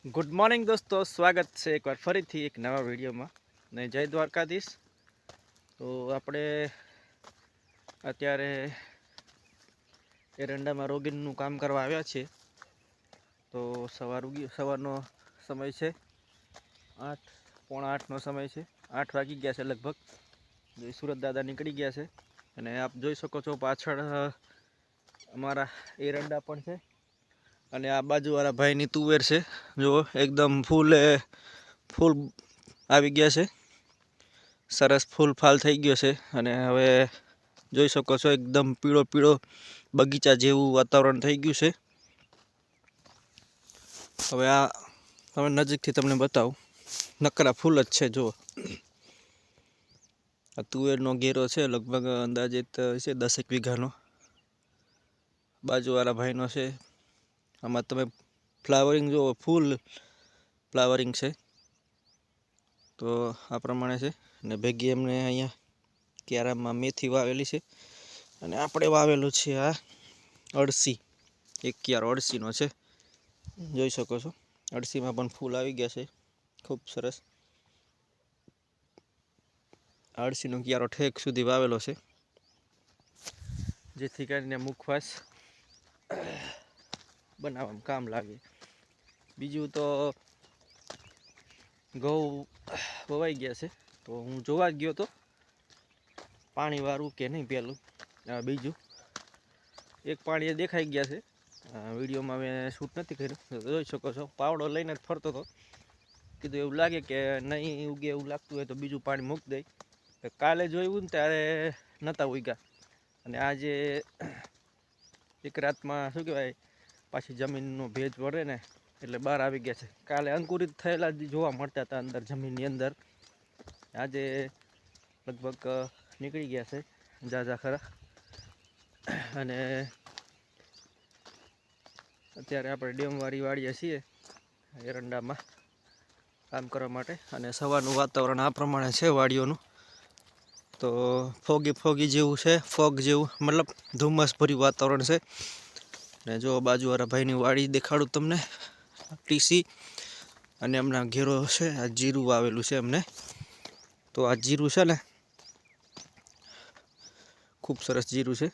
Good morning દોસ્તો, સ્વાગત છે એકવાર ફરીથી એક નવા વિડીયોમાં ને જય દ્વારકાધીશ. તો આપણે અત્યારે એરંડામાં રોગીનનું કામ કરવા આવ્યા છીએ. તો સવારનો સમય છે, 8:45નો સમય છે. 8 વાગી ગયા છે લગભગ. સુરત દાદા નીકળી ગયા છે અને આપ જોઈ શકો છો પાછળ અમારા એરંડા પણ છે અને આ બાજુવાળા ભાઈની તુવેર છે. જો એકદમ ફૂલ આવી ગયા છે, સરસ ફૂલ ફાલ થઈ ગયો છે અને હવે જોઈ શકો છો એકદમ પીળો પીળો બગીચા જેવું વાતાવરણ થઈ ગયું છે. હવે આ હવે નજીકથી તમને બતાવું, નકરા ફૂલ જ છે. જો આ તુવેરનો ઘેરો છે, લગભગ અંદાજિત છે 10 વીઘાનો. બાજુવાળા ભાઈનો છે. આમાં તમે ફ્લાવરિંગ જુઓ, ફૂલ ફ્લાવરિંગ છે. તો આ પ્રમાણે છે અને ભેગી એમને અહીંયા ક્યારામાં મેથી વાવેલી છે અને આપણે વાવેલું છે આ અળસી. એક ક્યારો અળસીનો છે, જોઈ શકો છો. અળસીમાં પણ ફૂલ આવી ગયા છે, ખૂબ સરસ. અળસીનો ક્યારો ઠેક સુધી વાવેલો છે, જેથી કરીને મુખવાસ બનાવવામાં કામ લાગે. બીજું તો ઘઉં વવાઈ ગયા છે, તો હું જોવા ગયો તો પાણી વાળું કે નહીં. પહેલું બીજું એક પાણીએ દેખાઈ ગયા છે, વિડીયોમાં મેં શૂટ નથી કર્યું. જોઈ શકો છો પાવડો લઈને જ ફરતો હતો. કીધું એવું લાગે કે નહીં ઉગે એવું લાગતું હોય તો બીજું પાણી મૂકી દઈ. કાલે જોયું ને ત્યારે નહોતા ઉગ્યા અને આજે એક રાતમાં શું કહેવાય, પાછી જમીનનો ભેજ વળે ને એટલે બહાર આવી ગયા છે. કાલે અંકુરિત થયેલા જોવા મળતા હતા અંદર જમીનની અંદર. આજે લગભગ નીકળી ગયા છે ઝાઝા ખરા. અને અત્યારે આપણે ડેમવાળી વાડીએ છીએ એરંડામાં કામ કરવા માટે. અને સવારનું વાતાવરણ આ પ્રમાણે છે વાડીઓનું. તો ફોગી જેવું છે, ફોગ જેવું, મતલબ ધુમ્મસ ભર્યું વાતાવરણ છે. અને જો બાજુવાળા ભાઈની વાડી દેખાડું તમને, ટીસી. અને એમના ઘેરો છે, આ જીરું વાવેલું છે એમને. તો આ જીરું છે ને, ખૂબ સરસ જીરું છે.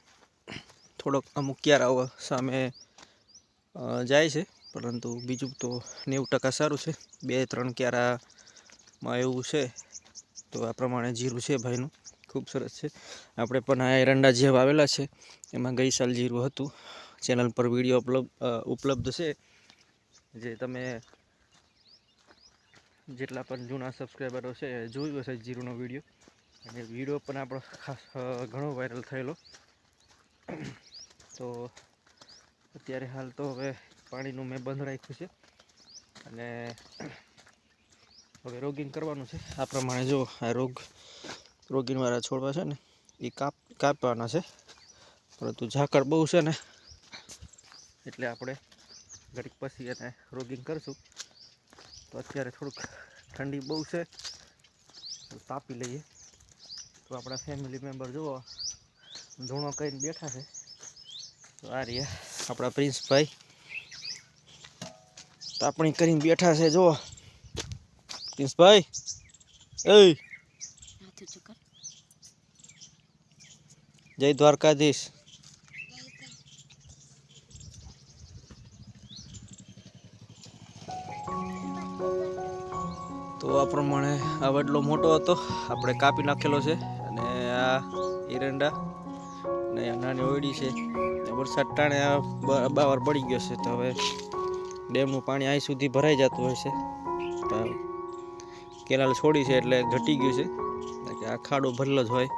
થોડોક અમુક ક્યારાઓ સામે જાય છે, પરંતુ બીજું તો 90% સારું છે. 2-3 ક્યારામાં એવું છે. તો આ પ્રમાણે જીરું છે ભાઈનું, ખૂબ સરસ છે. આપણે પણ આ એરંડા જે વાવેલા છે એમાં ગઈ સાલ જીરું હતું. ચેનલ પર વિડીયો ઉપલબ્ધ છે, જે તમે જેટલા પણ જૂના સબસ્ક્રાઈબરો છે જોયું હશે જીરુંનો વિડીયો. અને વિડીયો પણ આપણો ખાસ ઘણો વાયરલ થયેલો. તો અત્યારે હાલ તો હવે પાણીનું મેં બંધ રાખ્યું છે અને હવે રોગિંગ કરવાનું છે. આ પ્રમાણે જો આ રોગિંગવાળા છોડવા છે ને એ કાપવાના છે, પરંતુ ઝાકળ બહુ છે ને એટલે આપણે ઘડીક પછી એને રોગિંગ કરશું. તો અત્યારે થોડુંક ઠંડી બહુ છે, તો તાપી લઈએ. તો આપણા ફેમિલી મેમ્બર જુઓ ધૂણો કરીને બેઠા છે. તો આ રહ્યા આપણા પ્રિન્સભાઈ તાપણી કરીને બેઠા છે. જુઓ પ્રિન્સભાઈ, જય દ્વારકાધીશ. તો આ પ્રમાણે આ વડલો મોટો હતો, આપણે કાપી નાખેલો છે. અને આ એરંડા ને નાની ઓયડી છે. વરસાદ ટાણે આ બાવર પડી ગયો છે, તો હવે ડેમનું પાણી અહીં સુધી ભરાઈ જતું હોય છે. કેનાલ છોડી છે એટલે ઘટી ગયું છે, આ ખાડો ભરેલો જ હોય.